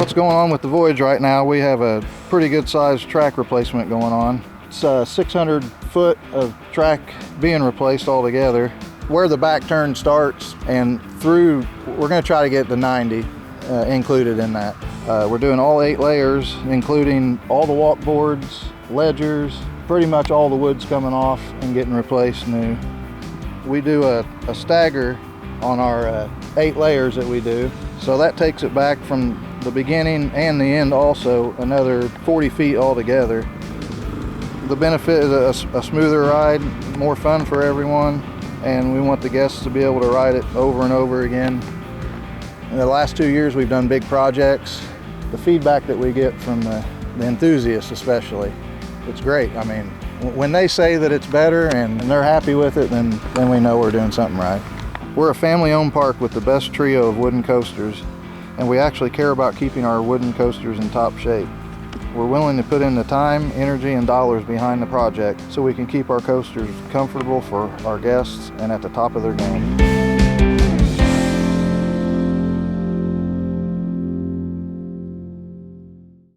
what's going on with the Voyage right now, we have a pretty good sized track replacement going on. It's 600 foot of track being replaced altogether. Where the back turn starts and through, we're going to try to get the 90 included in that. We're doing all 8 layers, including all the walk boards, ledgers, pretty much all the wood's coming off and getting replaced new. We do a stagger on our 8 layers that we do. So that takes it back from the beginning and the end also another 40 feet altogether. The benefit is a smoother ride, more fun for everyone, and we want the guests to be able to ride it over and over again. In the last 2 years we've done big projects. The feedback that we get from the enthusiasts especially, it's great. I mean, when they say that it's better and they're happy with it, then we know we're doing something right. We're a family-owned park with the best trio of wooden coasters, and we actually care about keeping our wooden coasters in top shape. We're willing to put in the time, energy, and dollars behind the project so we can keep our coasters comfortable for our guests and at the top of their game.